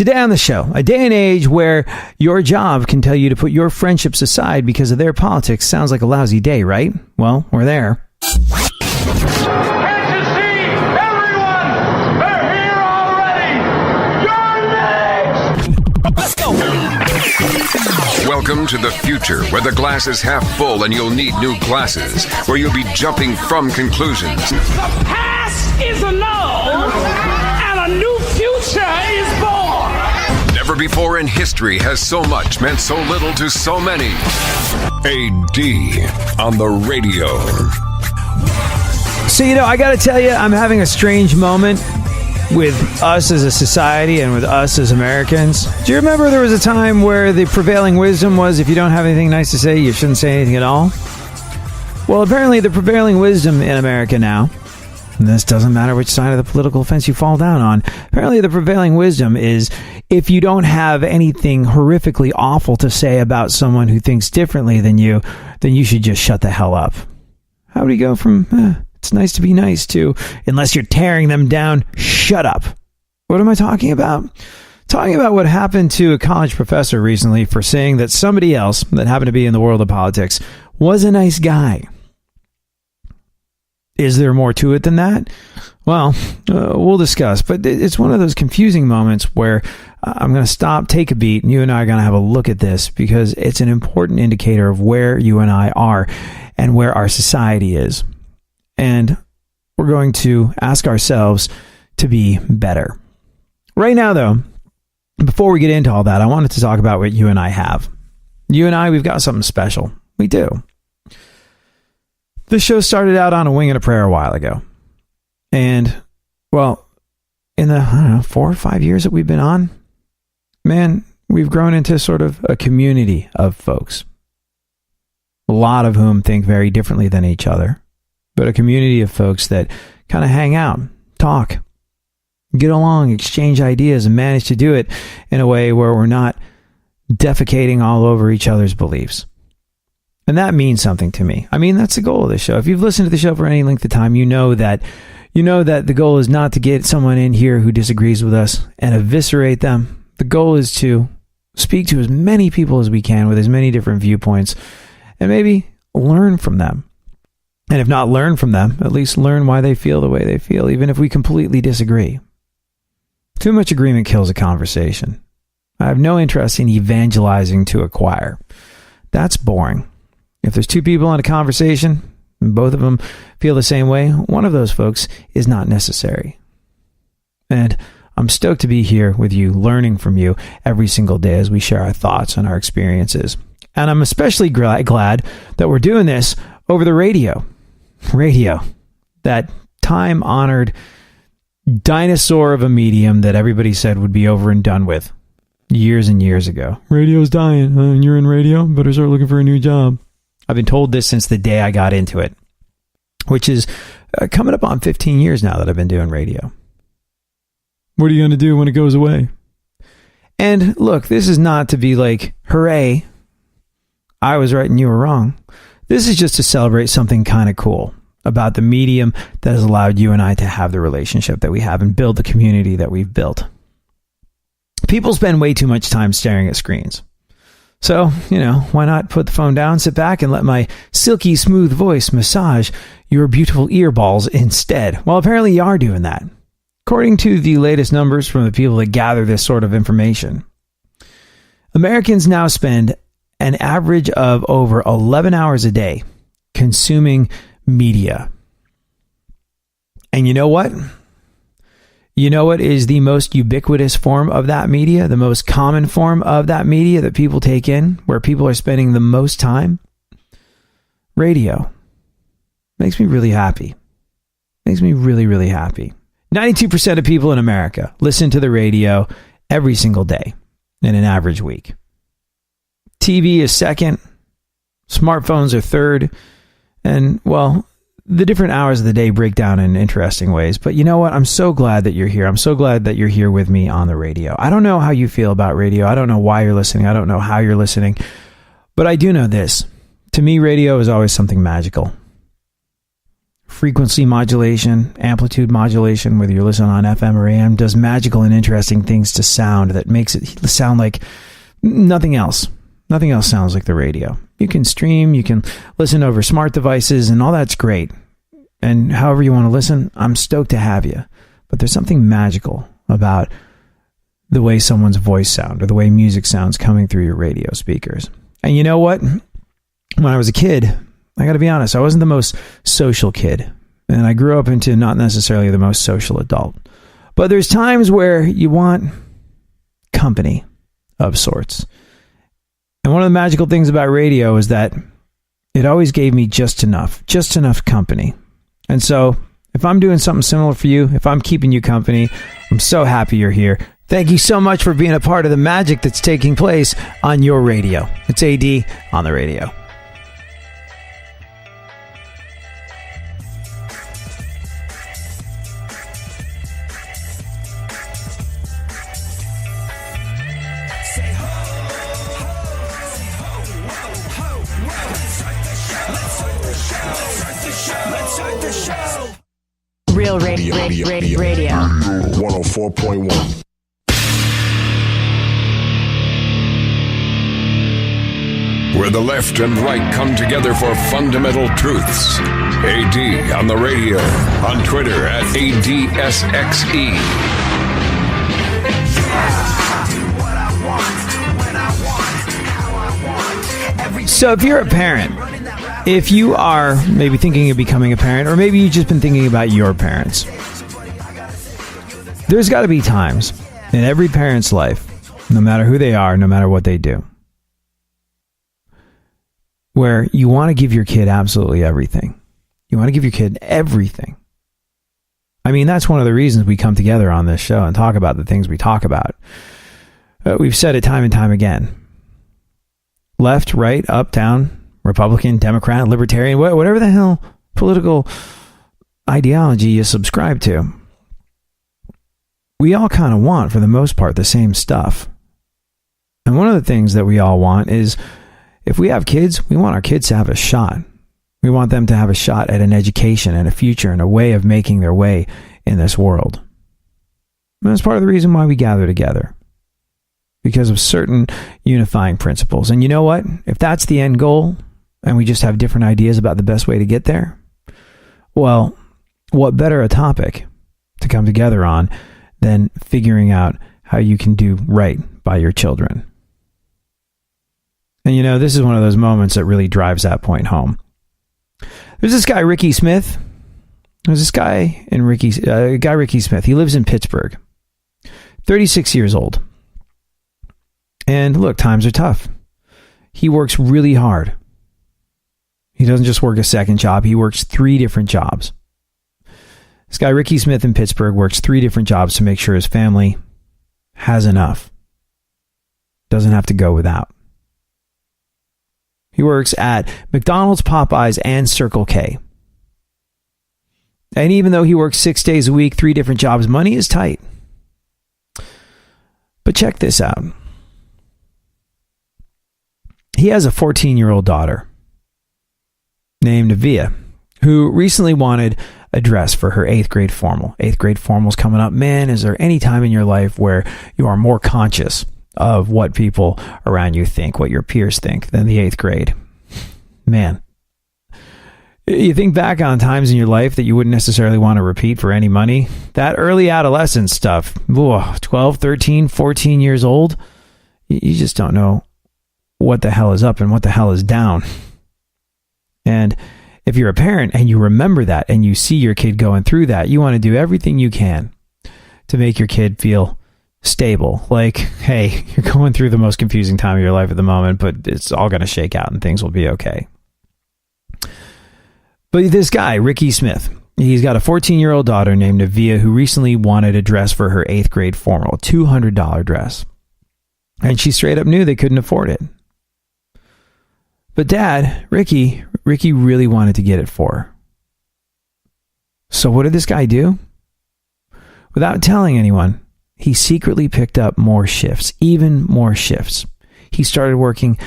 Today on the show, a day and age where your job can tell you to put your friendships aside because of their politics sounds like a lousy day, right? Well, we're there. Can't you see? Everyone! They're here already! You're next! Let's go! Welcome to the future, where the glass is half full and you'll need new glasses, where you'll be jumping from conclusions. The past is annulled, and a new future is born! Never before in history has so much meant so little to so many. AD on the radio. So, I got to tell you, I'm having a strange moment with us as a society and with us as Americans. Do you remember there was a time where the prevailing wisdom was if you don't have anything nice to say, you shouldn't say anything at all? Well, apparently the prevailing wisdom in America now, and this doesn't matter which side of the political fence you fall down on, apparently the prevailing wisdom is if you don't have anything horrifically awful to say about someone who thinks differently than you, then you should just shut the hell up. How would he go from, it's nice to be nice to, unless you're tearing them down, shut up? What am I talking about? Talking about what happened to a college professor recently for saying that somebody else that happened to be in the world of politics was a nice guy. Is there more to it than that? Well, we'll discuss, but it's one of those confusing moments where I'm going to stop, take a beat, and you and I are going to have a look at this because it's an important indicator of where you and I are and where our society is. And we're going to ask ourselves to be better. Right now, though, before we get into all that, I wanted to talk about what you and I have. You and I, we've got something special. We do. This show started out on a wing and a prayer a while ago. And, well, in the, 4 or 5 years that we've been on, man, we've grown into sort of a community of folks. A lot of whom think very differently than each other. But a community of folks that kind of hang out, talk, get along, exchange ideas, and manage to do it in a way where we're not defecating all over each other's beliefs. And that means something to me. I mean, that's the goal of this show. If you've listened to the show for any length of time, you know that the goal is not to get someone in here who disagrees with us and eviscerate them. The goal is to speak to as many people as we can with as many different viewpoints and maybe learn from them. And if not learn from them, at least learn why they feel the way they feel, even if we completely disagree. Too much agreement kills a conversation. I have no interest in evangelizing to a choir. That's boring. If there's two people in a conversation, and both of them feel the same way, one of those folks is not necessary. And I'm stoked to be here with you, learning from you every single day as we share our thoughts and our experiences. And I'm especially glad that we're doing this over the radio. Radio. That time-honored dinosaur of a medium that everybody said would be over and done with years and years ago. Radio's dying, and you're in radio? Better start looking for a new job. I've been told this since the day I got into it, which is coming up on 15 years now that I've been doing radio. What are you going to do when it goes away? And look, this is not to be like, hooray, I was right and you were wrong. This is just to celebrate something kind of cool about the medium that has allowed you and I to have the relationship that we have and build the community that we've built. People spend way too much time staring at screens. So, why not put the phone down, sit back, and let my silky smooth voice massage your beautiful earballs instead? Well, apparently you are doing that. According to the latest numbers from the people that gather this sort of information, Americans now spend an average of over 11 hours a day consuming media. And you know what? You know what is the most ubiquitous form of that media? The most common form of that media that people take in, where people are spending the most time? Radio. Makes me really happy. Makes me really, really happy. 92% of people in America listen to the radio every single day in an average week. TV is second. Smartphones are third. And, well, the different hours of the day break down in interesting ways. But you know what? I'm so glad that you're here. I'm so glad that you're here with me on the radio. I don't know how you feel about radio. I don't know why you're listening. I don't know how you're listening. But I do know this. To me, radio is always something magical. frequency modulation, amplitude modulation, whether you're listening on FM or AM, does magical and interesting things to sound that makes it sound like nothing else. Nothing else sounds like the radio. You can stream, you can listen over smart devices, and all that's great. And however you want to listen, I'm stoked to have you. But there's something magical about the way someone's voice sounds or the way music sounds coming through your radio speakers. And you know what? When I was a kid, I got to be honest, I wasn't the most social kid. And I grew up into not necessarily the most social adult. But there's times where you want company of sorts. And one of the magical things about radio is that it always gave me just enough company. And so if I'm doing something similar for you, if I'm keeping you company, I'm so happy you're here. Thank you so much for being a part of the magic that's taking place on your radio. It's AD on the radio. Real radio. 104.1. Where the left and right come together for fundamental truths. AD on the radio. On Twitter at ADSXE. So if you're a parent, if you are maybe thinking of becoming a parent, or maybe you've just been thinking about your parents, there's got to be times in every parent's life, no matter who they are, no matter what they do, where you want to give your kid absolutely everything. You want to give your kid everything. I mean, that's one of the reasons we come together on this show and talk about the things we talk about. We've said it time and time again. Left, right, up, down, Republican, Democrat, Libertarian, whatever the hell political ideology you subscribe to. We all kind of want, for the most part, the same stuff. And one of the things that we all want is, if we have kids, we want our kids to have a shot. We want them to have a shot at an education and a future and a way of making their way in this world. And that's part of the reason why we gather together. Because of certain unifying principles. And you know what? If that's the end goal, and we just have different ideas about the best way to get there, well, what better a topic to come together on than figuring out how you can do right by your children? And you know, this is one of those moments that really drives that point home. There's this guy, Ricky Smith. Ricky Smith. He lives in Pittsburgh. 36 years old. And look, times are tough. He works really hard. He doesn't just work a second job. He works 3 different jobs. This guy, Ricky Smith in Pittsburgh, works 3 different jobs to make sure his family has enough. Doesn't have to go without. He works at McDonald's, Popeyes, and Circle K. And even though he works 6 days a week, 3 different jobs, money is tight. But check this out. He has a 14-year-old daughter named Avia, who recently wanted a dress for her 8th grade formal. 8th grade formal's coming up. Man, is there any time in your life where you are more conscious of what people around you think, what your peers think, than the 8th grade? Man. You think back on times in your life that you wouldn't necessarily want to repeat for any money. That early adolescence stuff, 12, 13, 14 years old, you just don't know what the hell is up and what the hell is down. And if you're a parent and you remember that and you see your kid going through that, you want to do everything you can to make your kid feel stable. Like, hey, you're going through the most confusing time of your life at the moment, but it's all going to shake out and things will be okay. But this guy, Ricky Smith, he's got a 14-year-old daughter named Avia who recently wanted a dress for her 8th grade formal, a $200 dress. And she straight up knew they couldn't afford it. But Dad, Ricky really wanted to get it for her. So what did this guy do? Without telling anyone, he secretly picked up more shifts, even more shifts. He started working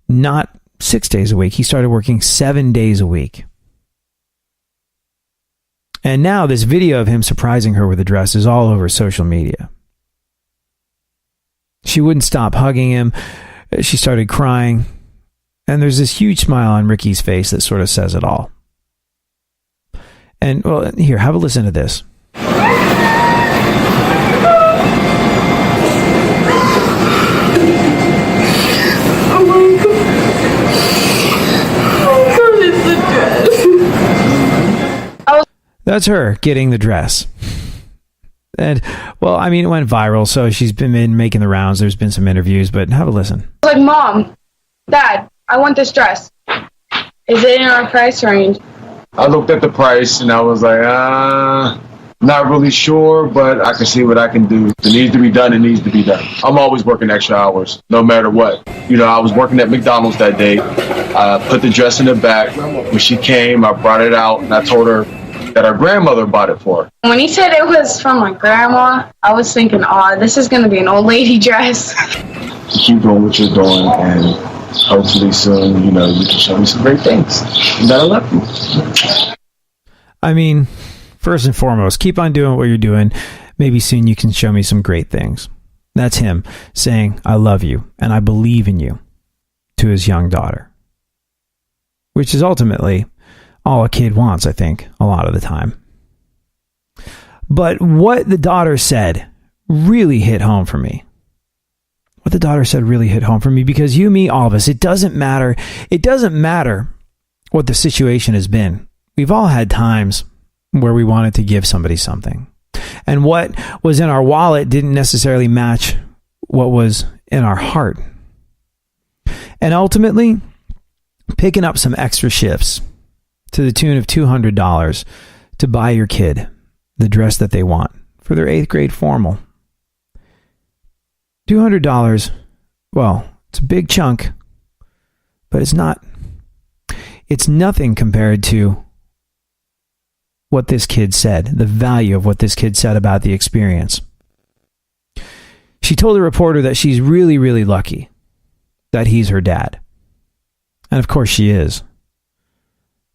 not 6 days a week. He started working 7 days a week. And now this video of him surprising her with a dress is all over social media. She wouldn't stop hugging him. She started crying. And there's this huge smile on Ricky's face that sort of says it all. And, well, here, have a listen to this. That's her getting the dress. And, well, I mean, it went viral, so she's been making the rounds. There's been some interviews, but have a listen. Like, Mom, Dad, I want this dress. Is it in our price range? I looked at the price and I was like, not really sure, but I can see what I can do. If it needs to be done, it needs to be done. I'm always working extra hours, no matter what. You know, I was working at McDonald's that day. I put the dress in the back. When she came, I brought it out and I told her that her grandmother bought it for her. When he said it was from my grandma, I was thinking, this is going to be an old lady dress. Keep doing what you're doing, and hopefully soon, you know, you can show me some great things. And I love you. I mean, first and foremost, keep on doing what you're doing. Maybe soon you can show me some great things. That's him saying, I love you, and I believe in you, to his young daughter. Which is ultimately all a kid wants, I think, a lot of the time. But what the daughter said really hit home for me. What the daughter said really hit home for me, because you, me, all of us, it doesn't matter. It doesn't matter what the situation has been. We've all had times where we wanted to give somebody something. And what was in our wallet didn't necessarily match what was in our heart. And ultimately, picking up some extra shifts to the tune of $200 to buy your kid the dress that they want for their 8th grade formal. $200, well, it's a big chunk, but it's nothing compared to what this kid said, the value of what this kid said about the experience. She told the reporter that she's really, really lucky that he's her dad. And of course she is.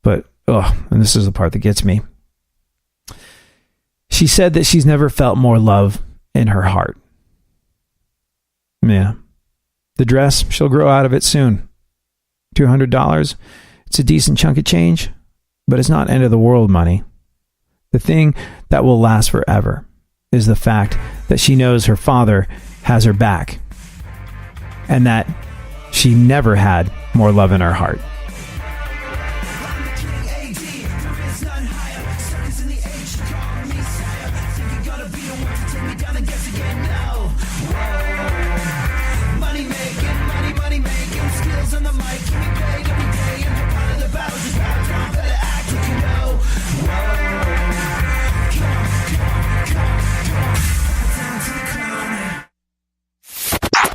But, and this is the part that gets me. She said that she's never felt more love in her heart. Yeah. The dress, she'll grow out of it soon. $200, it's a decent chunk of change, but it's not end of the world money. The thing that will last forever is the fact that she knows her father has her back and that she never had more love in her heart.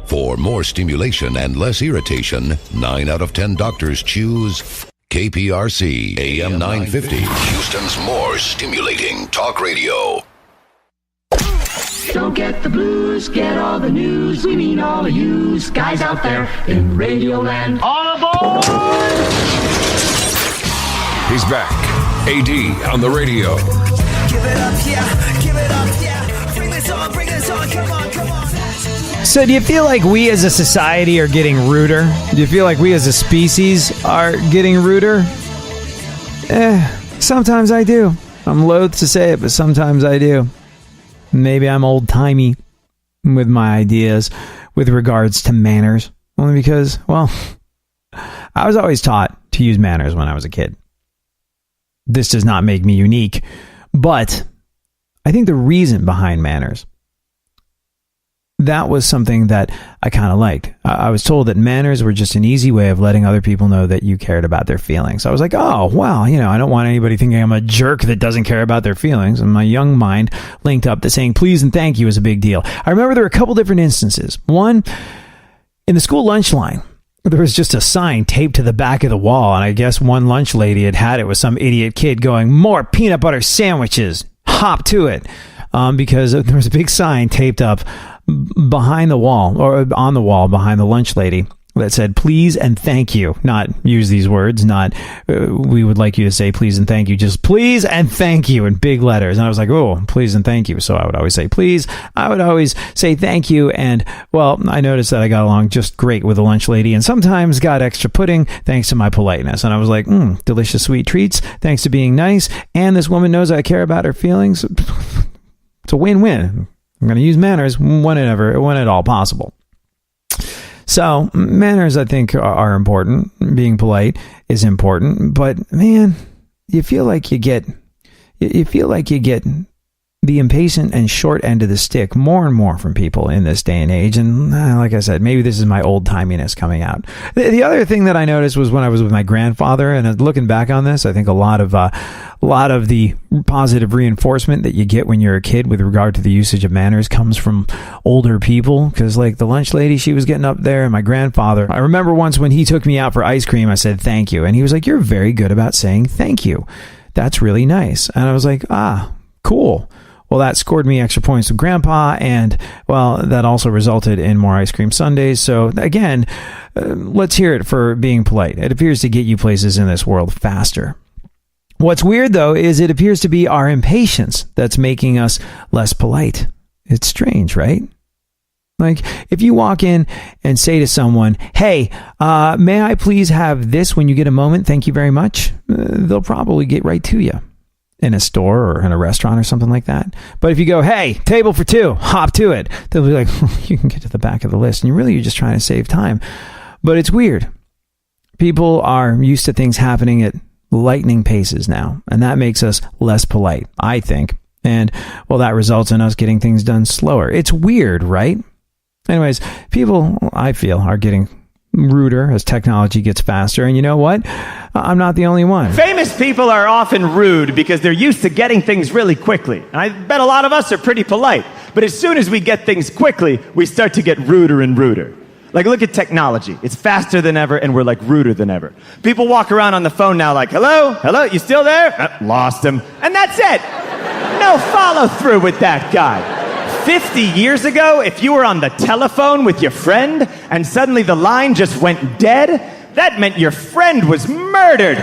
For more stimulation and less irritation, 9 out of 10 doctors choose KPRC AM 950, Houston's more stimulating talk radio. Don't get the blues, get all the news. We mean all of you guys out there in Radio Land. All aboard! He's back. AD on the radio. Give it up, yeah. Give it up, yeah. Bring this on, come on, come on. So do you feel like we as a society are getting ruder? Do you feel like we as a species are getting ruder? Sometimes I do. I'm loath to say it, but sometimes I do. Maybe I'm old-timey with my ideas with regards to manners. Only because, well, I was always taught to use manners when I was a kid. This does not make me unique, but I think the reason behind manners, that was something that I kind of liked. I was told that manners were just an easy way of letting other people know that you cared about their feelings. I was like, oh, well, I don't want anybody thinking I'm a jerk that doesn't care about their feelings. And my young mind linked up that saying please and thank you is a big deal. I remember there were a couple different instances. One, in the school lunch line, there was just a sign taped to the back of the wall. And I guess one lunch lady had it with some idiot kid going, more peanut butter sandwiches, hop to it. Because there was a big sign taped up behind the wall, or on the wall behind the lunch lady, that said please and thank you. Not use these words, not we would like you to say please and thank you, just please and thank you in big letters. And I was like, oh, please and thank you. So I would always say please. I would always say thank you. And well, I noticed that I got along just great with the lunch lady and sometimes got extra pudding thanks to my politeness. And I was like, delicious sweet treats thanks to being nice. And this woman knows I care about her feelings. It's a win-win. I'm going to use manners when at all possible. So manners, I think, are important. Being polite is important, but man, you feel like you get the impatient and short end of the stick more and more from people in this day and age. And like I said, maybe this is my old timiness coming out. The other thing that I noticed was when I was with my grandfather, and looking back on this, I think a lot of the positive reinforcement that you get when you're a kid with regard to the usage of manners comes from older people. Because like the lunch lady, she was getting up there, and my grandfather, I remember once when he took me out for ice cream, I said thank you, and he was like, "You're very good about saying thank you. That's really nice." And I was like, cool. Well, that scored me extra points with Grandpa, and, well, that also resulted in more ice cream sundaes. So, again, let's hear it for being polite. It appears to get you places in this world faster. What's weird, though, is it appears to be our impatience that's making us less polite. It's strange, right? Like, if you walk in and say to someone, "Hey, may I please have this when you get a moment? Thank you very much." They'll probably get right to you. In a store or in a restaurant or something like that. But if you go, "Hey, table for two, hop to it," they'll be like, "You can get to the back of the list." And you're just trying to save time. But it's weird. People are used to things happening at lightning paces now. And that makes us less polite, I think. And, well, that results in us getting things done slower. It's weird, right? Anyways, people, I feel, are getting ruder as technology gets faster. And you know what? I'm not the only one. Famous people are often rude because they're used to getting things really quickly. And I bet a lot of us are pretty polite. But as soon as we get things quickly, we start to get ruder and ruder. Like, look at technology. It's faster than ever, and we're like ruder than ever. People walk around on the phone now like, hello, you still there? Lost him. And that's it. No follow through with that guy. 50 years ago, if you were on the telephone with your friend and suddenly the line just went dead, that meant your friend was murdered.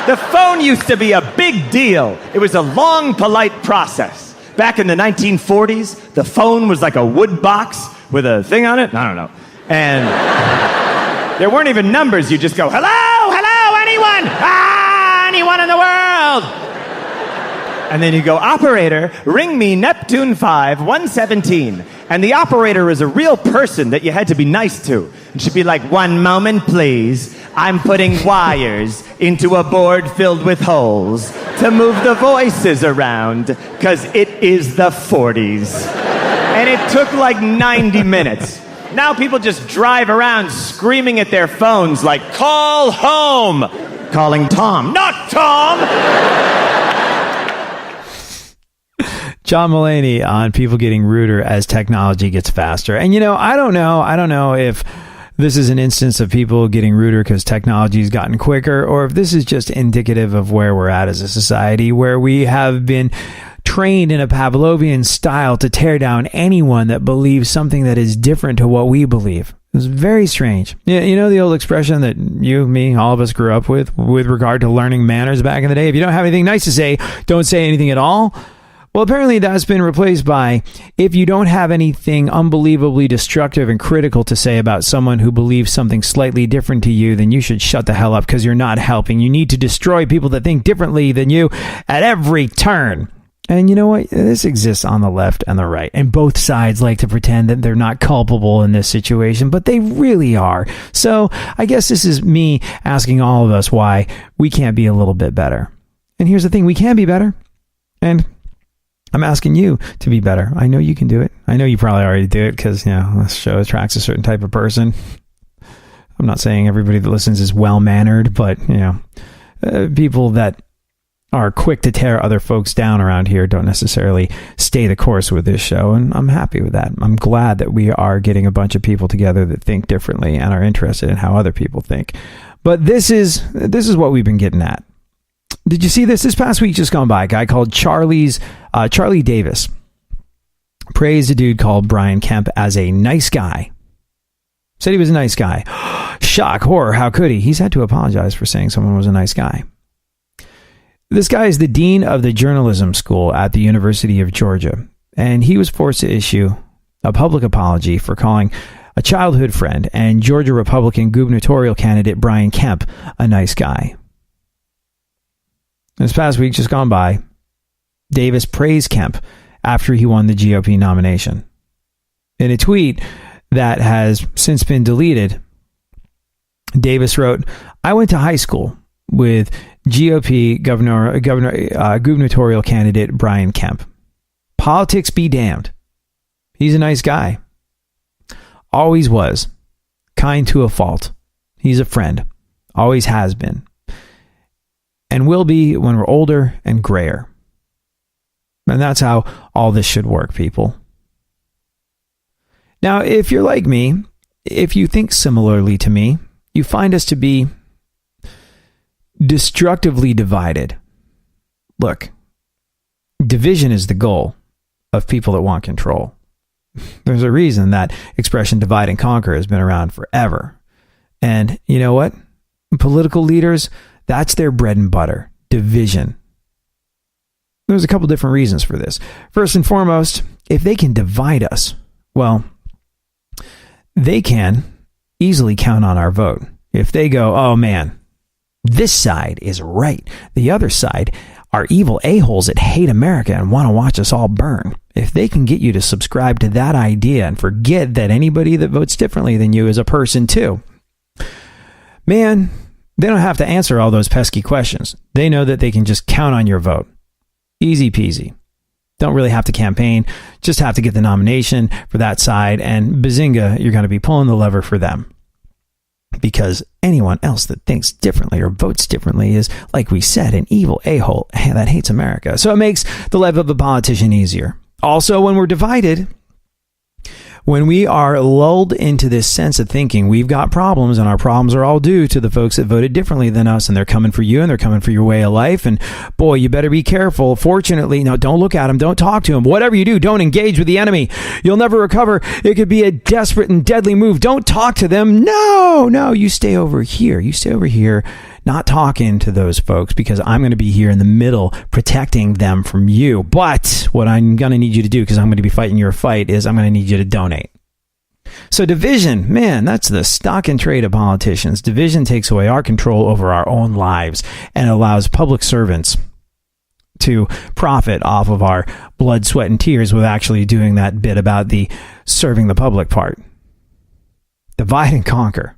The phone used to be a big deal. It was a long, polite process. Back in the 1940s, the phone was like a wood box with a thing on it. I don't know. And there weren't even numbers. You just go, hello, anyone? Anyone in the world? And then you go, "Operator, ring me Neptune 5, 117. And the operator is a real person that you had to be nice to. And she'd be like, "1 moment, please. I'm putting wires into a board filled with holes to move the voices around, because it is the 40s. And it took like 90 minutes. Now people just drive around screaming at their phones like, "Call home!" Calling Tom. Not Tom! John Mulaney on people getting ruder as technology gets faster. And, I don't know if this is an instance of people getting ruder because technology's gotten quicker, or if this is just indicative of where we're at as a society, where we have been trained in a Pavlovian style to tear down anyone that believes something that is different to what we believe. It's very strange. You know the old expression that you, me, all of us grew up with regard to learning manners back in the day? If you don't have anything nice to say, don't say anything at all. Well, apparently that's been replaced by, if you don't have anything unbelievably destructive and critical to say about someone who believes something slightly different to you, then you should shut the hell up because you're not helping. You need to destroy people that think differently than you at every turn. And you know what? This exists on the left and the right. And both sides like to pretend that they're not culpable in this situation, but they really are. So I guess this is me asking all of us why we can't be a little bit better. And here's the thing, we can be better. And I'm asking you to be better. I know you can do it. I know you probably already do it because, this show attracts a certain type of person. I'm not saying everybody that listens is well-mannered, but, people that are quick to tear other folks down around here don't necessarily stay the course with this show, and I'm happy with that. I'm glad that we are getting a bunch of people together that think differently and are interested in how other people think. But this is what we've been getting at. Did you see this? This past week just gone by, a guy called Charlie Davis praised a dude called Brian Kemp as a nice guy. Said he was a nice guy. Shock, horror, how could he? He's had to apologize for saying someone was a nice guy. This guy is the dean of the journalism school at the University of Georgia, and he was forced to issue a public apology for calling a childhood friend and Georgia Republican gubernatorial candidate Brian Kemp a nice guy. This past week just gone by, Davis praised Kemp after he won the GOP nomination. In a tweet that has since been deleted, Davis wrote, "I went to high school with GOP gubernatorial candidate Brian Kemp. Politics be damned. He's a nice guy. Always was. Kind to a fault. He's a friend. Always has been. And will be when we're older and grayer." And that's how all this should work, people. Now, if you're like me, if you think similarly to me, you find us to be destructively divided. Look, division is the goal of people that want control. There's a reason that expression divide and conquer has been around forever. And you know what? Political leaders, that's their bread and butter, division. There's a couple different reasons for this. First and foremost, if they can divide us, well, they can easily count on our vote. If they go, oh man, this side is right, the other side are evil a-holes that hate America and want to watch us all burn. If they can get you to subscribe to that idea and forget that anybody that votes differently than you is a person too, man, they don't have to answer all those pesky questions. They know that they can just count on your vote. Easy peasy. Don't really have to campaign, just have to get the nomination for that side, and bazinga, you're going to be pulling the lever for them. Because anyone else that thinks differently or votes differently is, like we said, an evil a-hole that hates America. So it makes the life of a politician easier. Also, when we're divided, when we are lulled into this sense of thinking we've got problems and our problems are all due to the folks that voted differently than us and they're coming for you and they're coming for your way of life, and boy, you better be careful. Fortunately, no, don't look at them, don't talk to them. Whatever you do, don't engage with the enemy. You'll never recover. It could be a desperate and deadly move. Don't talk to them. No, you stay over here. You stay over here, not talking to those folks, because I'm going to be here in the middle protecting them from you. But what I'm going to need you to do, because I'm going to be fighting your fight, is I'm going to need you to donate. So division, man, that's the stock and trade of politicians. Division takes away our control over our own lives and allows public servants to profit off of our blood, sweat, and tears with actually doing that bit about the serving the public part. Divide and conquer.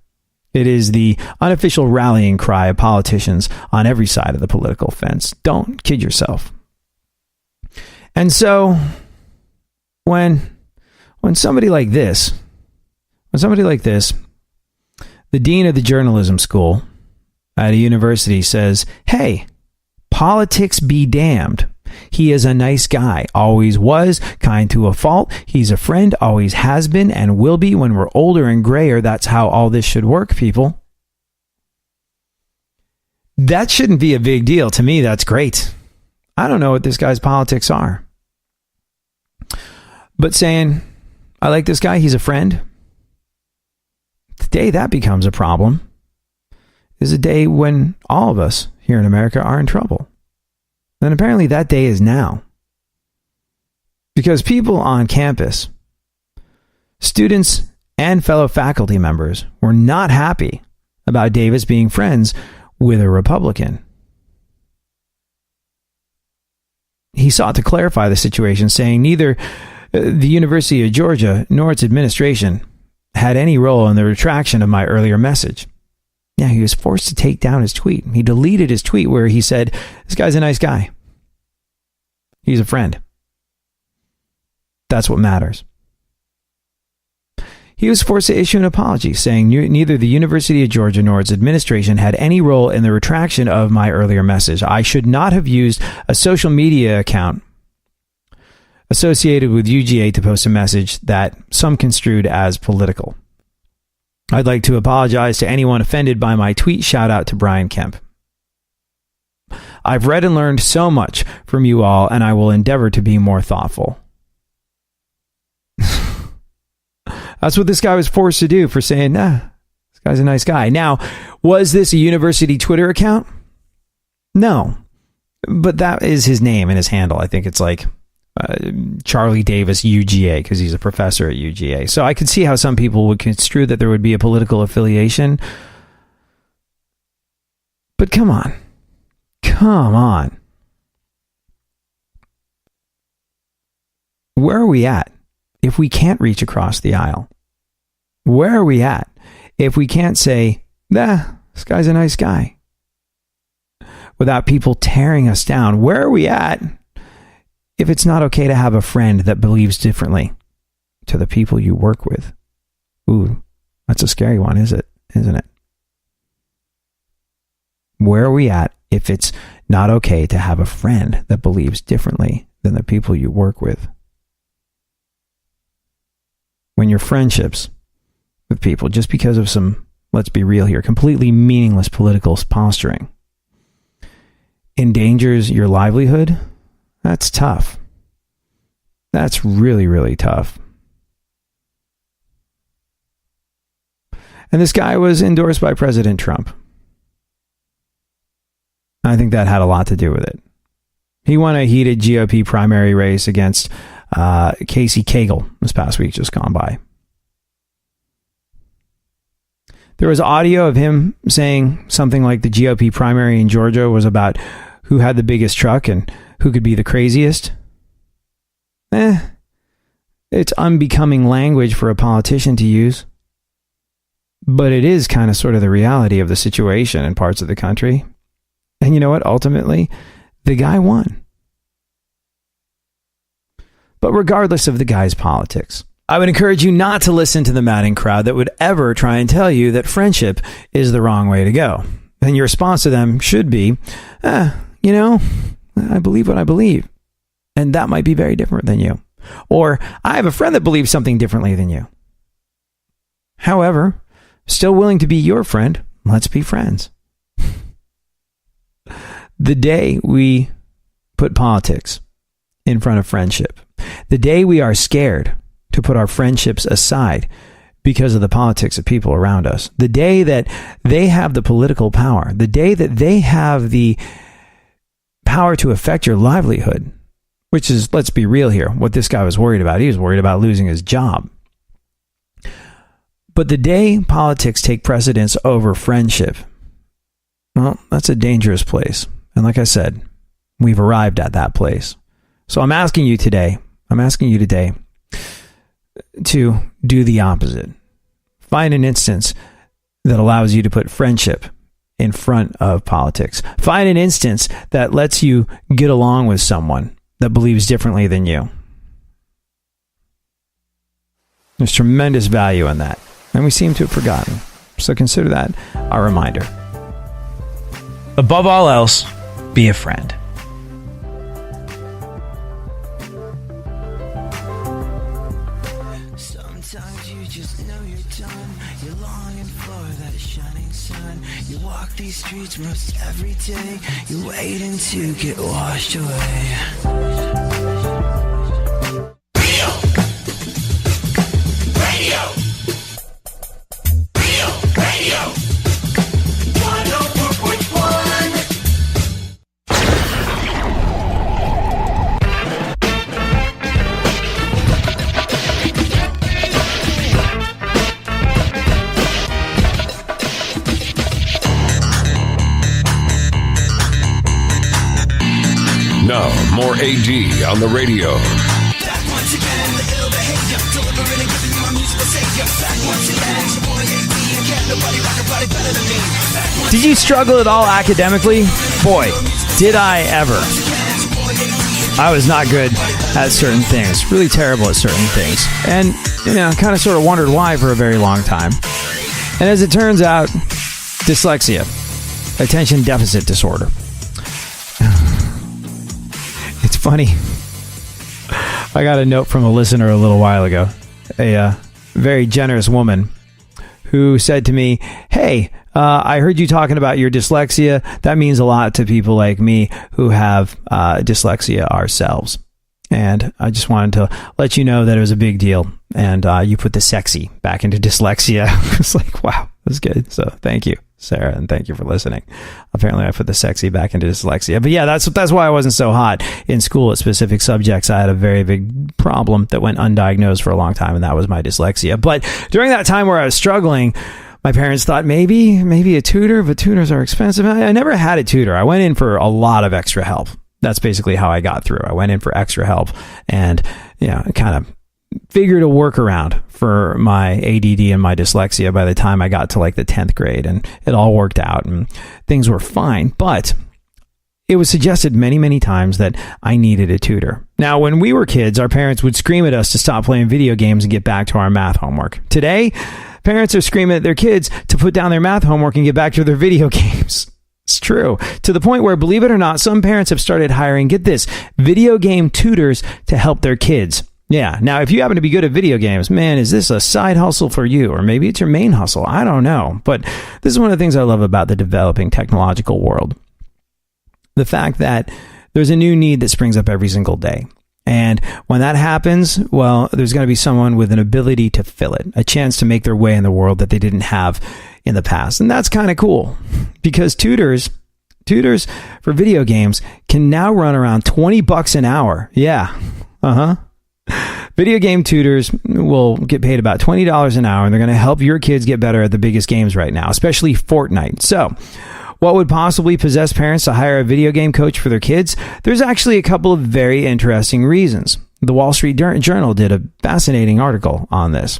It is the unofficial rallying cry of politicians on every side of the political fence. Don't kid yourself. And so when somebody like this, the dean of the journalism school at a university says, hey, politics be damned. He is a nice guy, always was, kind to a fault. He's a friend, always has been, and will be when we're older and grayer. That's how all this should work, people. That shouldn't be a big deal. To me, that's great. I don't know what this guy's politics are. But saying, I like this guy, he's a friend. The day that becomes a problem is a day when all of us here in America are in trouble. And apparently that day is now. Because people on campus, students and fellow faculty members, were not happy about Davis being friends with a Republican. He sought to clarify the situation, saying neither the University of Georgia nor its administration had any role in the retraction of my earlier message. Yeah, he was forced to take down his tweet. He deleted his tweet where he said, this guy's a nice guy. He's a friend. That's what matters. He was forced to issue an apology, saying neither the University of Georgia nor its administration had any role in the retraction of my earlier message. I should not have used a social media account associated with UGA to post a message that some construed as political. I'd like to apologize to anyone offended by my tweet. Shout out to Brian Kemp. I've read and learned so much from you all, and I will endeavor to be more thoughtful. That's what this guy was forced to do for saying, this guy's a nice guy. Now, was this a university Twitter account? No. But that is his name and his handle. I think it's like Charlie Davis UGA, because he's a professor at UGA. So I could see how some people would construe that there would be a political affiliation. But come on. Come on. Where are we at if we can't reach across the aisle? Where are we at if we can't say, this guy's a nice guy, without people tearing us down? Where are we at if it's not okay to have a friend that believes differently to the people you work with? Ooh, that's a scary one, isn't it? Where are we at if it's not okay to have a friend that believes differently than the people you work with? When your friendships with people, just because of some, let's be real here, completely meaningless political posturing, endangers your livelihood, that's tough. That's really, really tough. And this guy was endorsed by President Trump. I think that had a lot to do with it. He won a heated GOP primary race against Casey Cagle this past week, just gone by. There was audio of him saying something like the GOP primary in Georgia was about who had the biggest truck and who could be the craziest. It's unbecoming language for a politician to use. But it is kind of sort of the reality of the situation in parts of the country. And you know what? Ultimately, the guy won. But regardless of the guy's politics, I would encourage you not to listen to the madding crowd that would ever try and tell you that friendship is the wrong way to go. And your response to them should be, I believe what I believe. And that might be very different than you. Or, I have a friend that believes something differently than you. However, still willing to be your friend, let's be friends. The day we put politics in front of friendship, the day we are scared to put our friendships aside because of the politics of people around us, the day that they have the political power, the day that they have the power to affect your livelihood, which is, let's be real here, what this guy was worried about. He was worried about losing his job. But the day politics take precedence over friendship, well, that's a dangerous place. And like I said, we've arrived at that place. So I'm asking you today to do the opposite. Find an instance that allows you to put friendship in front of politics. Find an instance that lets you get along with someone that believes differently than you. There's tremendous value in that, and we seem to have forgotten. So consider that our reminder. Above all else, be a friend. Sometimes you just know you're done. You're longing for that shining sun. You walk these streets most every day. You're waiting to get washed away. Radio. Now, more AD on the radio. Back once again, the ill behavior, delivering and giving you my musical savior. Back once again, it's your boy AD, and can't nobody rock a body better than me. Did you struggle at all academically? Boy, did I ever. I was not good at certain things, really terrible at certain things. And, kind of sort of wondered why for a very long time. And as it turns out, dyslexia, attention deficit disorder. It's funny. I got a note from a listener a little while ago, a very generous woman who said to me, hey, I heard you talking about your dyslexia. That means a lot to people like me who have dyslexia ourselves. And I just wanted to let you know that it was a big deal. And you put the sexy back into dyslexia. It's like, wow, that's good. So thank you, Sarah, and thank you for listening. Apparently I put the sexy back into dyslexia. But yeah, that's why I wasn't so hot in school at specific subjects. I had a very big problem that went undiagnosed for a long time, and that was my dyslexia. But during that time where I was struggling, my parents thought maybe a tutor, but tutors are expensive. I never had a tutor. I went in for a lot of extra help. That's basically how I got through. I went in for extra help and, kind of figured a workaround for my ADD and my dyslexia by the time I got to like the 10th grade, and it all worked out and things were fine. But it was suggested many, many times that I needed a tutor. Now, when we were kids, our parents would scream at us to stop playing video games and get back to our math homework. Today, parents are screaming at their kids to put down their math homework and get back to their video games. It's true. To the point where, believe it or not, some parents have started hiring, get this, video game tutors to help their kids. Yeah. Now, if you happen to be good at video games, man, is this a side hustle for you? Or maybe it's your main hustle. I don't know. But this is one of the things I love about the developing technological world. The fact that there's a new need that springs up every single day. And when that happens, well, there's going to be someone with an ability to fill it, a chance to make their way in the world that they didn't have in the past. And that's kind of cool because tutors for video games can now run around $20 an hour. Yeah. Video game tutors will get paid about $20 an hour, and they're going to help your kids get better at the biggest games right now, especially Fortnite. So, what would possibly possess parents to hire a video game coach for their kids? There's actually a couple of very interesting reasons. The Wall Street Journal did a fascinating article on this.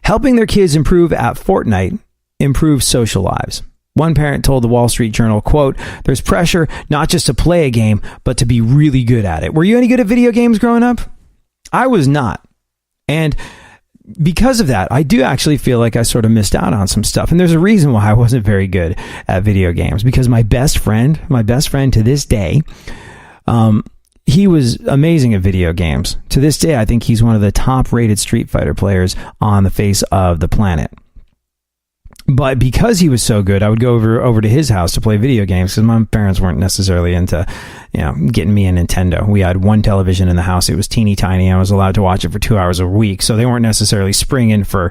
Helping their kids improve at Fortnite improves social lives. One parent told the Wall Street Journal, quote, "There's pressure not just to play a game, but to be really good at it." Were you any good at video games growing up? I was not. And because of that, I do actually feel like I sort of missed out on some stuff. And there's a reason why I wasn't very good at video games, because my best friend to this day, he was amazing at video games. To this day, I think he's one of the top-rated Street Fighter players on the face of the planet. But because he was so good, I would go over to his house to play video games because my parents weren't necessarily into, getting me a Nintendo. We had one television in the house. It was teeny tiny. I was allowed to watch it for 2 hours a week. So they weren't necessarily springing for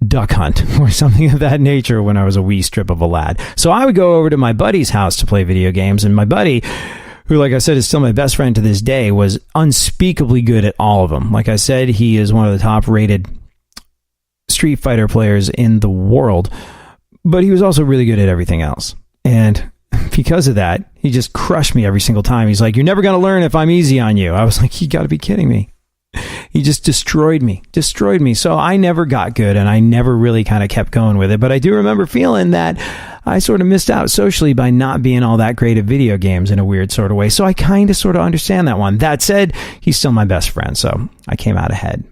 Duck Hunt or something of that nature when I was a wee strip of a lad. So I would go over to my buddy's house to play video games, and my buddy, who, like I said, is still my best friend to this day, was unspeakably good at all of them. Like I said, he is one of the top-rated Street Fighter players in the world, but he was also really good at everything else. And because of that, he just crushed me every single time. He's like, "You're never going to learn if I'm easy on you." I was like, you got to be kidding me. He just destroyed me. So I never got good, and I never really kind of kept going with it. But I do remember feeling that I sort of missed out socially by not being all that great at video games in a weird sort of way. So I kind of sort of understand that one. That said, he's still my best friend, so I came out ahead.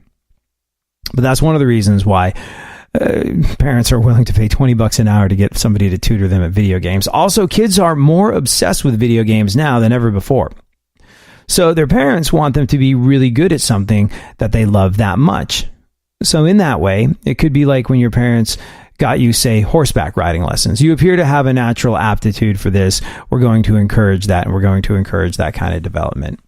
But that's one of the reasons why parents are willing to pay $20 an hour to get somebody to tutor them at video games. Also, kids are more obsessed with video games now than ever before. So their parents want them to be really good at something that they love that much. So in that way, it could be like when your parents got you, say, horseback riding lessons. You appear to have a natural aptitude for this. We're going to encourage that, and we're going to encourage that kind of development.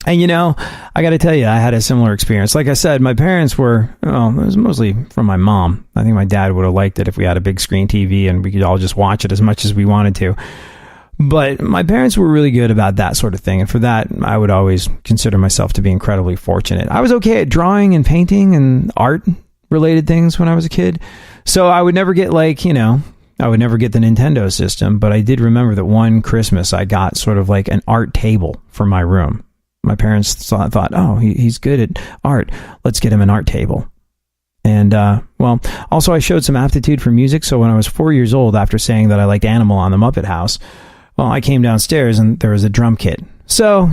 And I got to tell you, I had a similar experience. Like I said, my parents were, it was mostly from my mom. I think my dad would have liked it if we had a big screen TV and we could all just watch it as much as we wanted to. But my parents were really good about that sort of thing. And for that, I would always consider myself to be incredibly fortunate. I was okay at drawing and painting and art-related things when I was a kid. So I would never get I would never get the Nintendo system. But I did remember that one Christmas, I got sort of like an art table for my room. My parents thought, oh, he's good at art. Let's get him an art table. And, also I showed some aptitude for music. So when I was 4 years old, after saying that I liked Animal on the Muppet House, well, I came downstairs and there was a drum kit. So,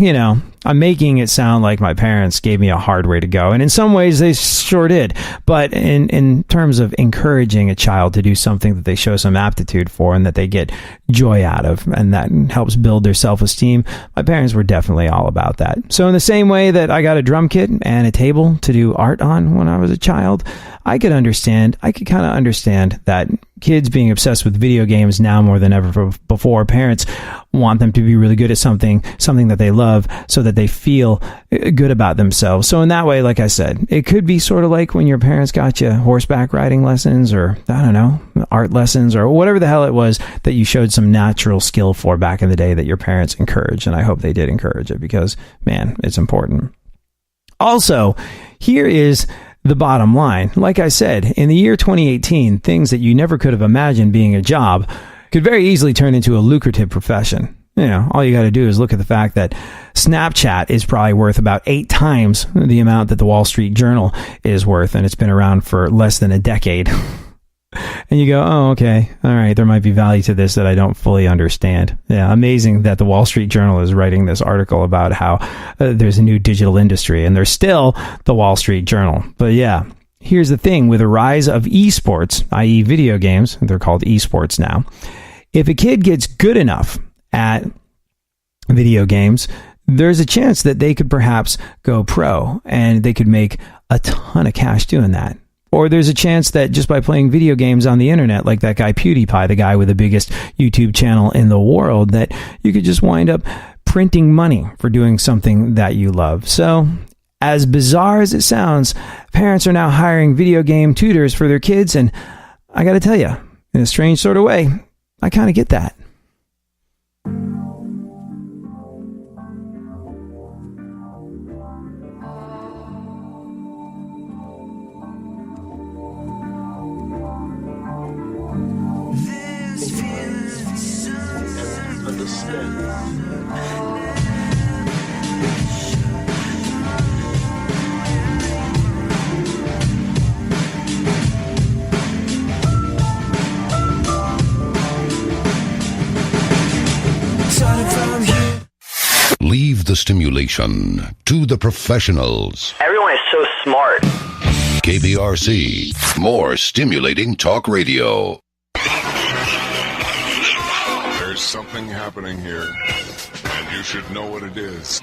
I'm making it sound like my parents gave me a hard way to go. And in some ways, they sure did. But in terms of encouraging a child to do something that they show some aptitude for and that they get joy out of, and that helps build their self-esteem, my parents were definitely all about that. So in the same way that I got a drum kit and a table to do art on when I was a child, I could kind of understand that kids being obsessed with video games now more than ever before. Parents want them to be really good at something that they love so that they feel good about themselves. So in that way, like I said, it could be sort of like when your parents got you horseback riding lessons, or I don't know, art lessons, or whatever the hell it was that you showed some natural skill for back in the day that your parents encouraged. And I hope they did encourage it, because, man, it's important. Also, here is the bottom line. Like I said, in the year 2018, things that you never could have imagined being a job could very easily turn into a lucrative profession. You know, all you got to do is look at the fact that Snapchat is probably worth about 8 times the amount that the Wall Street Journal is worth, and it's been around for less than a decade. And you go, oh, okay, all right, there might be value to this that I don't fully understand. Yeah, amazing that the Wall Street Journal is writing this article about how there's a new digital industry, and there's still the Wall Street Journal. But yeah, here's the thing. With the rise of esports, i.e. video games, they're called esports now, if a kid gets good enough at video games, there's a chance that they could perhaps go pro, and they could make a ton of cash doing that. Or there's a chance that just by playing video games on the internet, like that guy PewDiePie, the guy with the biggest YouTube channel in the world, that you could just wind up printing money for doing something that you love. So, as bizarre as it sounds, parents are now hiring video game tutors for their kids, and I gotta tell you, in a strange sort of way, I kind of get that. Leave the stimulation to the professionals. Everyone is so smart. KPRC, more stimulating talk radio. There's something happening here, and you should know what it is.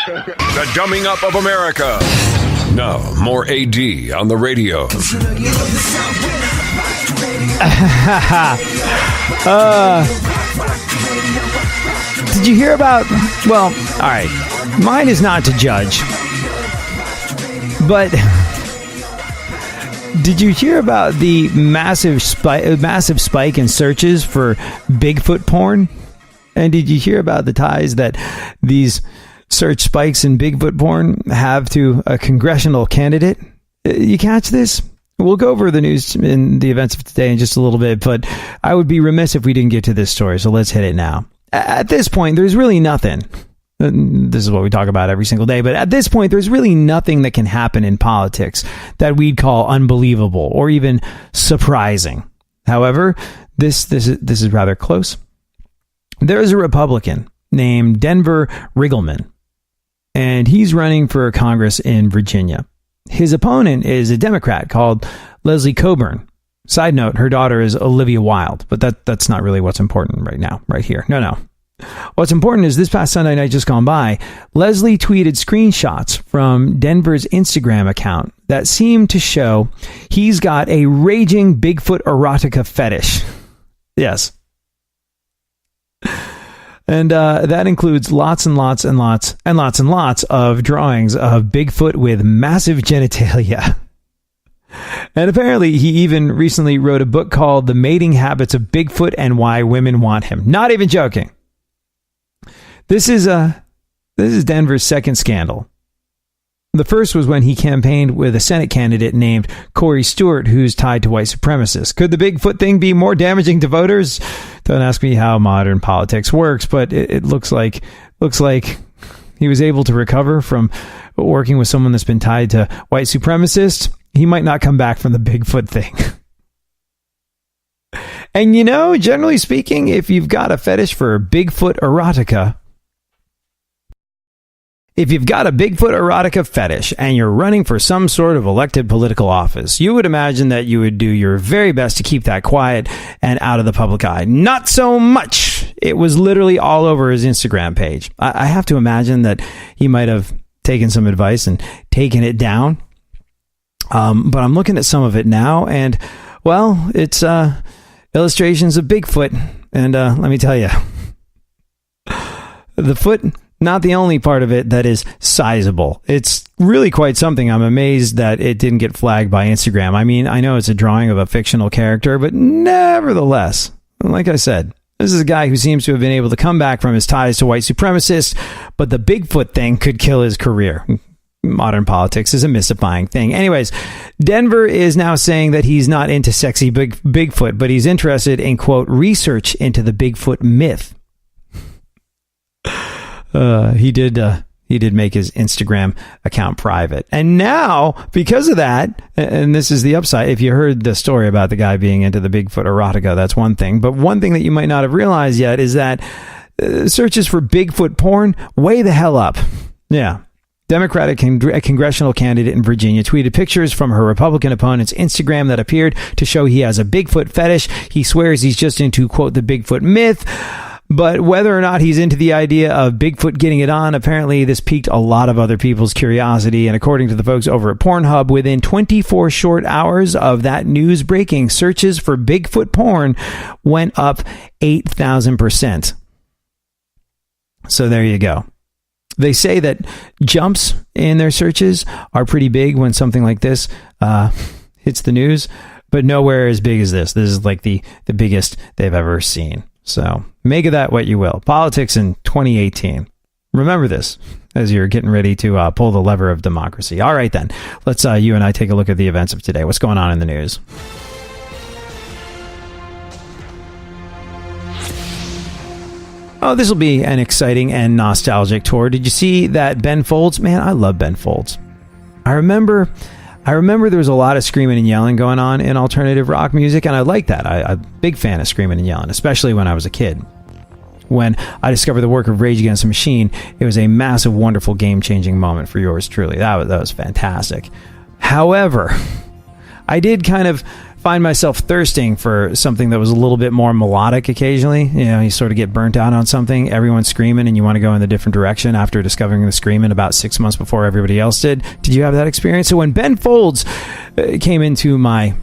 The Dumbing Up of America. Now, more AD on the radio. Did you hear about, well, all right, mine is not to judge, but did you hear about the massive spike in searches for Bigfoot porn? And did you hear about the ties that these search spikes in Bigfoot porn have to a congressional candidate? You catch this? We'll go over the news in the events of today in just a little bit, but I would be remiss if we didn't get to this story, so let's hit it now. At this point, there's really nothing. This is what we talk about every single day, but at this point, there's really nothing that can happen in politics that we'd call unbelievable or even surprising. However, this is rather close. There's a Republican named Denver Riggleman, and he's running for Congress in Virginia. His opponent is a Democrat called Leslie Coburn. Side note, her daughter is Olivia Wilde, but that's not really what's important right now, right here. No. What's important is this past Sunday night just gone by, Leslie tweeted screenshots from Denver's Instagram account that seemed to show he's got a raging Bigfoot erotica fetish. Yes. And that includes lots and lots and lots and lots and lots of drawings of Bigfoot with massive genitalia. And apparently he even recently wrote a book called The Mating Habits of Bigfoot and Why Women Want Him. Not even joking. This is Denver's second scandal. The first was when he campaigned with a Senate candidate named Corey Stewart, who's tied to white supremacists. Could the Bigfoot thing be more damaging to voters? Don't ask me how modern politics works, but it looks like he was able to recover from working with someone that's been tied to white supremacists. He might not come back from the Bigfoot thing. And generally speaking, if you've got a fetish for Bigfoot erotica, if you've got a Bigfoot erotica fetish and you're running for some sort of elected political office, you would imagine that you would do your very best to keep that quiet and out of the public eye. Not so much. It was literally all over his Instagram page. I have to imagine that he might have taken some advice and taken it down. But I'm looking at some of it now, and well, it's illustrations of Bigfoot. And let me tell you, the foot, not the only part of it that is sizable. It's really quite something. I'm amazed that it didn't get flagged by Instagram. I mean, I know it's a drawing of a fictional character, but nevertheless, like I said, this is a guy who seems to have been able to come back from his ties to white supremacists, but the Bigfoot thing could kill his career. Modern politics is a mystifying thing. Anyways, Denver is now saying that he's not into sexy Bigfoot, but he's interested in, quote, research into the Bigfoot myth. He did make his Instagram account private. And now, because of that, and this is the upside, if you heard the story about the guy being into the Bigfoot erotica, that's one thing. But one thing that you might not have realized yet is that searches for Bigfoot porn way the hell up. Yeah. Democratic congressional candidate in Virginia tweeted pictures from her Republican opponent's Instagram that appeared to show he has a Bigfoot fetish. He swears he's just into, quote, the Bigfoot myth. But whether or not he's into the idea of Bigfoot getting it on, apparently this piqued a lot of other people's curiosity. And according to the folks over at Pornhub, within 24 short hours of that news breaking, searches for Bigfoot porn went up 8,000%. So there you go. They say that jumps in their searches are pretty big when something like this hits the news, but nowhere as big as this. This is like the biggest they've ever seen. So make of that what you will. Politics in 2018. Remember this as you're getting ready to pull the lever of democracy. All right, then. Let's you and I take a look at the events of today. What's going on in the news? Oh, this will be an exciting and nostalgic tour. Did you see that Ben Folds? Man, I love Ben Folds. I remember there was a lot of screaming and yelling going on in alternative rock music, and I like that. I'm a big fan of screaming and yelling, especially when I was a kid. When I discovered the work of Rage Against the Machine, it was a massive, wonderful, game-changing moment for yours truly. That was fantastic. However, I did kind of find myself thirsting for something that was a little bit more melodic occasionally. You know, you sort of get burnt out on something, everyone's screaming, and you want to go in a different direction after discovering the screaming about 6 months before everybody else did. Did you have that experience? So when Ben Folds came into my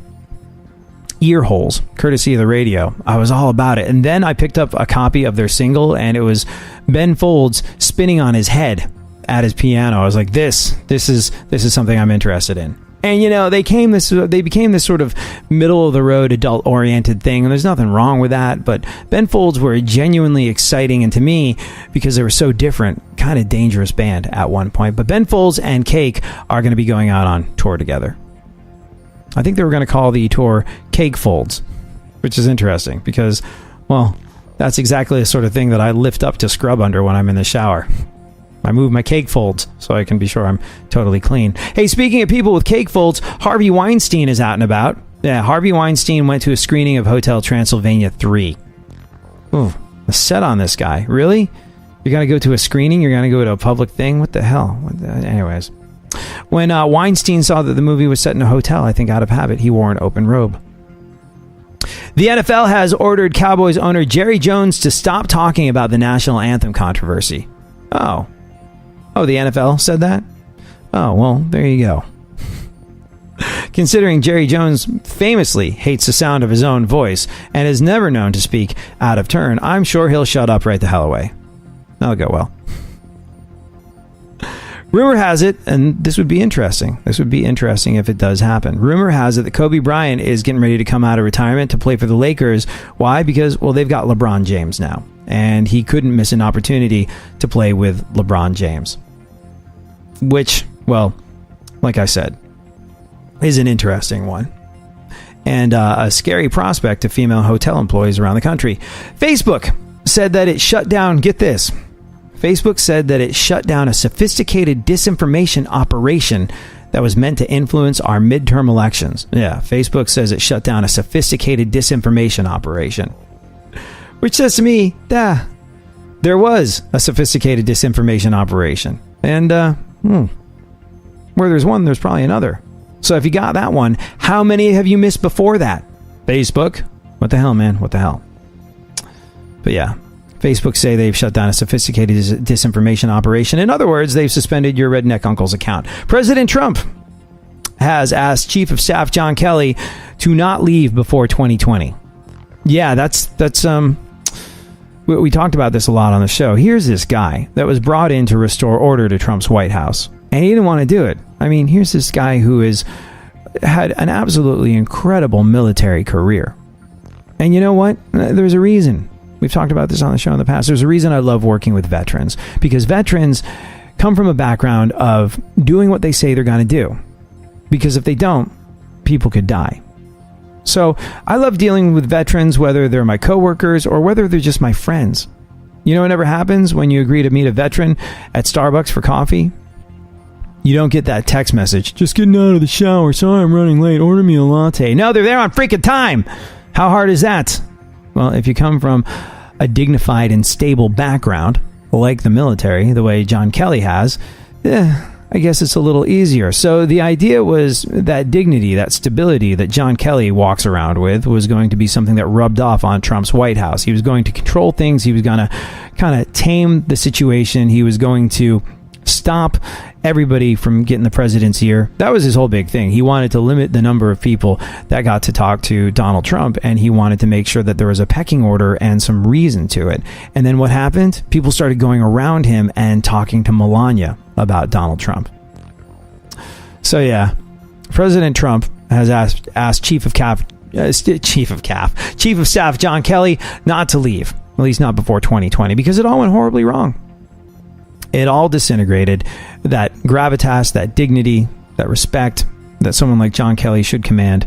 ear holes, courtesy of the radio, I was all about it. And then I picked up a copy of their single, and it was Ben Folds spinning on his head at his piano. I was like, this is something I'm interested in. And, you know, they became this sort of middle-of-the-road, adult-oriented thing, and there's nothing wrong with that, but Ben Folds were genuinely exciting, and to me, because they were so different, kind of dangerous band at one point. But Ben Folds and Cake are going to be going out on tour together. I think they were going to call the tour Cake Folds, which is interesting, because, well, that's exactly the sort of thing that I lift up to scrub under when I'm in the shower. I move my cake folds so I can be sure I'm totally clean. Hey, speaking of people with cake folds, Harvey Weinstein is out and about. Yeah, Harvey Weinstein went to a screening of Hotel Transylvania 3. Ooh, a set on this guy. Really? You're going to go to a screening? You're going to go to a public thing? What the hell? Anyways. When Weinstein saw that the movie was set in a hotel, I think out of habit, he wore an open robe. The NFL has ordered Cowboys owner Jerry Jones to stop talking about the national anthem controversy. Oh, the NFL said that? Oh, well, there you go. Considering Jerry Jones famously hates the sound of his own voice and is never known to speak out of turn, I'm sure he'll shut up right the hell away. That'll go well. Rumor has it, and this would be interesting. This would be interesting if it does happen. Rumor has it that Kobe Bryant is getting ready to come out of retirement to play for the Lakers. Why? Because, well, they've got LeBron James now, and he couldn't miss an opportunity to play with LeBron James. Which, well, like I said, is an interesting one. And a scary prospect to female hotel employees around the country. Facebook said that it shut down, get this, Facebook said that it shut down a sophisticated disinformation operation that was meant to influence our midterm elections. Yeah, Facebook says it shut down a sophisticated disinformation operation. Which says to me, there was a sophisticated disinformation operation. And, where there's one, there's probably another. So if you got that one, how many have you missed before that? Facebook? What the hell, man? What the hell? But yeah, Facebook say they've shut down a sophisticated disinformation operation. In other words, they've suspended your redneck uncle's account. President Trump has asked Chief of Staff John Kelly to not leave before 2020. Yeah, that's we talked about this a lot on the show. Here's this guy that was brought in to restore order to Trump's White House, and he didn't want to do it. I mean, here's this guy who had an absolutely incredible military career. And you know what? There's a reason. We've talked about this on the show in the past. There's a reason I love working with veterans, because veterans come from a background of doing what they say they're going to do. Because if they don't, people could die. So I love dealing with veterans, whether they're my coworkers or whether they're just my friends. You know what never happens when you agree to meet a veteran at Starbucks for coffee? You don't get that text message, just getting out of the shower, sorry I'm running late, order me a latte. No, they're there on freaking time. How hard is that? Well, if you come from a dignified and stable background, like the military, the way John Kelly has, I guess it's a little easier. So the idea was that dignity, that stability that John Kelly walks around with was going to be something that rubbed off on Trump's White House. He was going to control things. He was going to kind of tame the situation. He was going to stop everybody from getting the president's ear. That was his whole big thing. He wanted to limit the number of people that got to talk to Donald Trump, and he wanted to make sure that there was a pecking order and some reason to it. And then what happened? People started going around him and talking to Melania about Donald Trump. So yeah, President Trump has asked Chief of Staff John Kelly not to leave, at least not before 2020, because it all went horribly wrong. It all disintegrated. That gravitas, that dignity, that respect that someone like John Kelly should command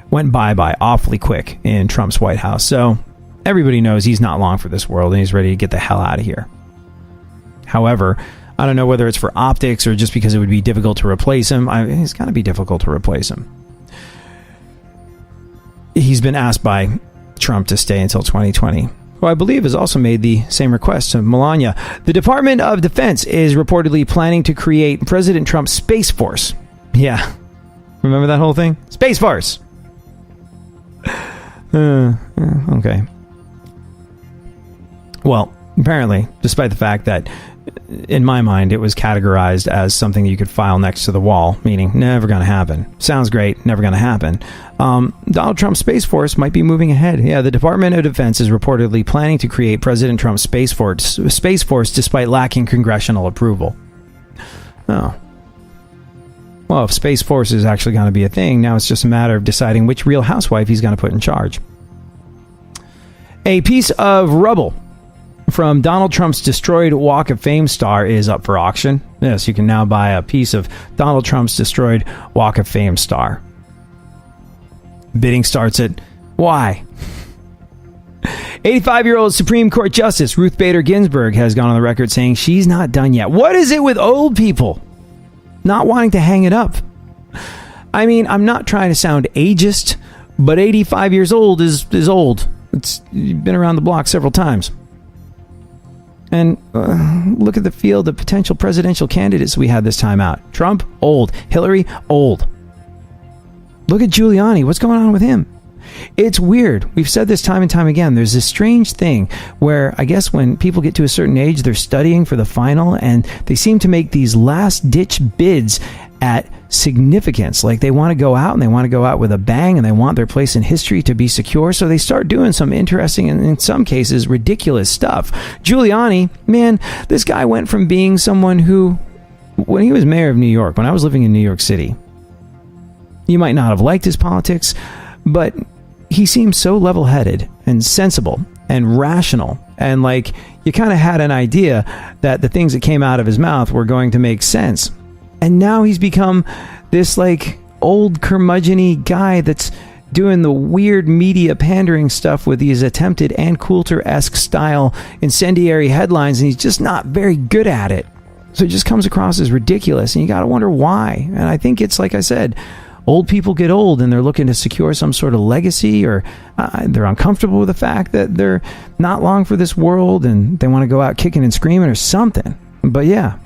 went bye-bye awfully quick in Trump's White House. So everybody knows he's not long for this world and he's ready to get the hell out of here. However, I don't know whether it's for optics or just because it would be difficult to replace him. It's got to be difficult to replace him. He's been asked by Trump to stay until 2020. Who I believe has also made the same request to Melania. The Department of Defense is reportedly planning to create President Trump's Space Force. Yeah. Remember that whole thing? Space Force! Okay. Well, apparently, despite the fact that, in my mind, it was categorized as something you could file next to the wall, meaning never going to happen. Sounds great, never going to happen. Donald Trump's Space Force might be moving ahead. Yeah, the Department of Defense is reportedly planning to create President Trump's Space Force despite lacking congressional approval. Oh. Well, if Space Force is actually going to be a thing, now it's just a matter of deciding which real housewife he's going to put in charge. A piece of rubble from Donald Trump's destroyed Walk of Fame star is up for auction. Yes, you can now buy a piece of Donald Trump's destroyed Walk of Fame star. Bidding starts at why? 85-year-old Supreme Court Justice Ruth Bader Ginsburg has gone on the record saying she's not done yet. What is it with old people not wanting to hang it up? I mean, I'm not trying to sound ageist, but 85 years old is old. It's been around the block several times. And look at the field of potential presidential candidates we had this time out. Trump, old. Hillary, old. Look at Giuliani. What's going on with him? It's weird. We've said this time and time again. There's this strange thing where I guess when people get to a certain age, they're studying for the final and they seem to make these last-ditch bids at significance. Like they want to go out and they want to go out with a bang and they want their place in history to be secure. So they start doing some interesting and in some cases ridiculous stuff. Giuliani, man, this guy went from being someone who, when he was mayor of New York, when I was living in New York City, you might not have liked his politics, but he seemed so level-headed and sensible and rational. And like you kind of had an idea that the things that came out of his mouth were going to make sense. And now he's become this like old curmudgeon-y guy that's doing the weird media pandering stuff with these attempted Ann Coulter-esque style incendiary headlines, and he's just not very good at it. So it just comes across as ridiculous, and you got to wonder why. And I think it's like I said, old people get old and they're looking to secure some sort of legacy, or they're uncomfortable with the fact that they're not long for this world and they want to go out kicking and screaming or something. But yeah,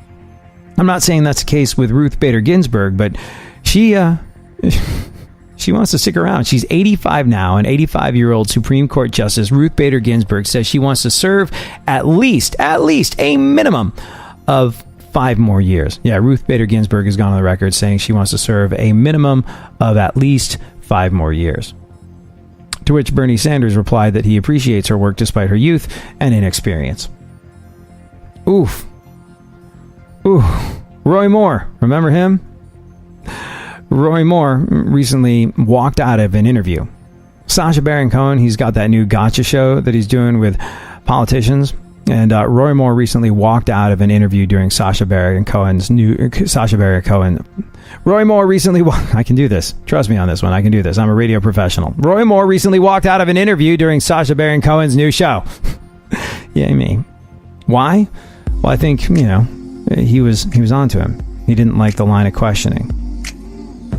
I'm not saying that's the case with Ruth Bader Ginsburg, but she wants to stick around. She's 85 now, and 85-year-old Supreme Court Justice Ruth Bader Ginsburg says she wants to serve at least a minimum of 5 more years. Yeah, Ruth Bader Ginsburg has gone on the record saying she wants to serve a minimum of at least 5 more years. To which Bernie Sanders replied that he appreciates her work despite her youth and inexperience. Oof. Ooh. Roy Moore. Remember him? Roy Moore recently walked out of an interview. Sacha Baron Cohen, he's got that new gotcha show that he's doing with politicians. And Roy Moore recently walked out of an interview during Sacha Baron Cohen. Roy Moore recently I can do this. Trust me on this one. I can do this. I'm a radio professional. Roy Moore recently walked out of an interview during Sacha Baron Cohen's new show. Yeah, me. Why? Well, I think, he was onto him. He didn't like the line of questioning.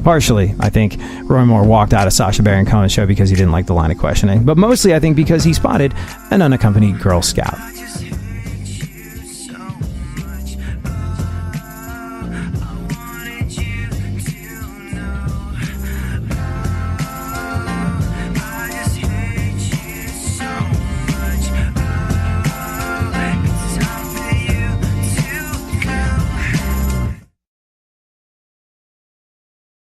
Partially, I think Roy Moore walked out of Sacha Baron Cohen's show because he didn't like the line of questioning. But mostly, I think because he spotted an unaccompanied Girl Scout.